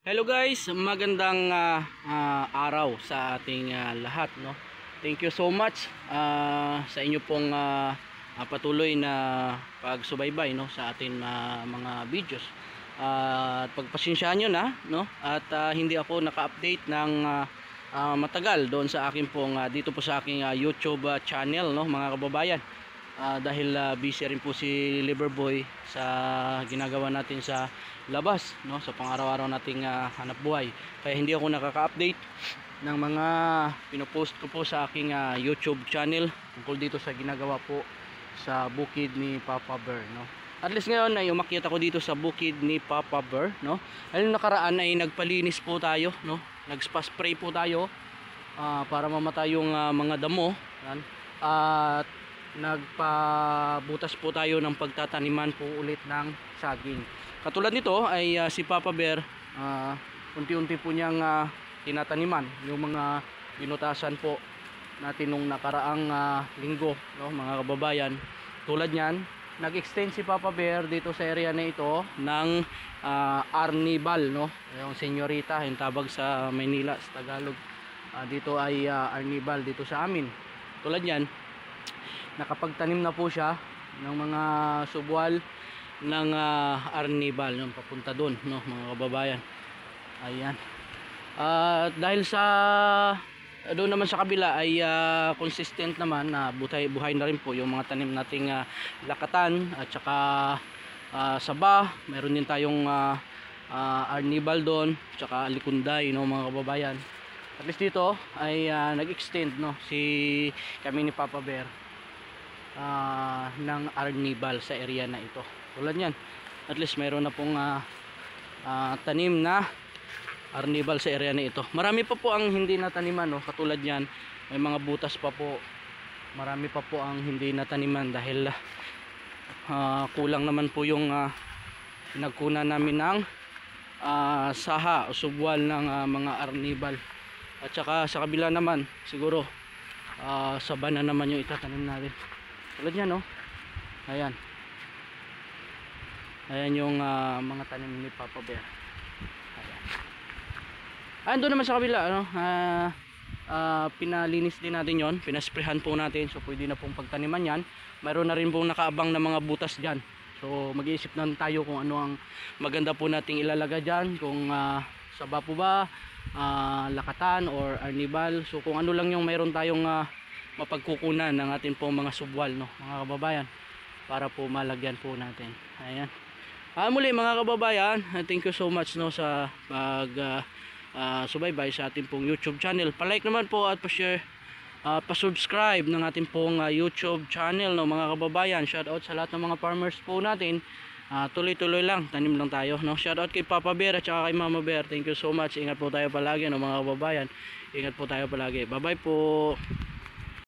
Hello guys, magandang araw sa ating lahat, no. Thank you so much sa inyo pong patuloy na pagsubaybay, no, sa ating mga videos. At pagpasensyahan niyo na, no, at hindi ako naka-update ng matagal doon sa akin pong dito po sa aking YouTube channel, no, mga kababayan. Dahil busy rin po si Liverboy sa ginagawa natin sa labas, no, sa pang-araw-araw nating hanap buhay, kaya hindi ako nakaka-update ng mga pinopost ko po sa aking YouTube channel tungkol dito sa ginagawa po sa bukid ni Papa Bear, no. At least ngayon ay umakyat ako dito sa bukid ni Papa Bear, no. Ayun, nakaraan ay nagpalinis po tayo, no, nag-spray po tayo para mamatay yung mga damo, yan. At nagpabutas po tayo ng pagtataniman po ulit ng saging. Katulad nito ay si Papa Bear, unti-unti po niyang tinataniman yung mga binutasan po natin nung nakaraang linggo, no, mga kababayan. Tulad niyan, nag-extend si Papa Bear dito sa area na ito ng arnibal, no, yung senyorita, yung tawag sa Maynila, sa Tagalog. Dito ay arnibal dito sa amin. Tulad niyan, nakapagtanim na po siya ng mga subwal ng arnibal, yung papunta doon, no, mga kababayan. Ayan. Dahil sa doon naman sa kabila ay consistent naman na buhay na rin po yung mga tanim nating lakatan at saka saba. Meron din tayong arnibal doon, at saka likunday, no, mga kababayan. At least dito ay nag-extend, no, si kami ni Papa Bear ng arnibal sa area na ito. Tulad yan, at least mayroon na pong tanim na arnibal sa area na ito. Marami pa po ang hindi nataniman, no? Katulad yan, may mga butas pa po, marami pa po ang hindi nataniman dahil kulang naman po yung pinagkunan namin ng saha o subwal ng mga arnibal. At saka sa kabila naman siguro saba na naman yung itatanim natin. Tulad yan, no? Ayan. Ayan yung mga tanim ni Papa Bear. Ayan. Ayan, doon naman sa kabila, ano? Pinalinis din natin yon, pinasprehan po natin. So pwede na pong pagtaniman yan. Mayroon na rin pong nakaabang na mga butas dyan. So mag-iisip na tayo kung ano ang maganda po nating ilalaga dyan. Kung saba po ba, lakatan or arnibal. So kung ano lang yung mayroon tayong mapagkukunan ng ating pong mga subwal, no, mga kababayan, para po malagyan po natin. Ayan. Muli mga kababayan, thank you so much, no, sa pag subaybay sa ating pong YouTube channel. Pa-like naman po at pa-share, pa-subscribe ng ating pong YouTube channel, no, mga kababayan. Shout out sa lahat ng mga farmers po natin. Tuloy-tuloy lang, tanim lang tayo, no. Shout out kay Papa Bear at saka kay Mama Bear. Thank you so much. Ingat po tayo palagi, no, mga kababayan. Ingat po tayo palagi. Bye bye po.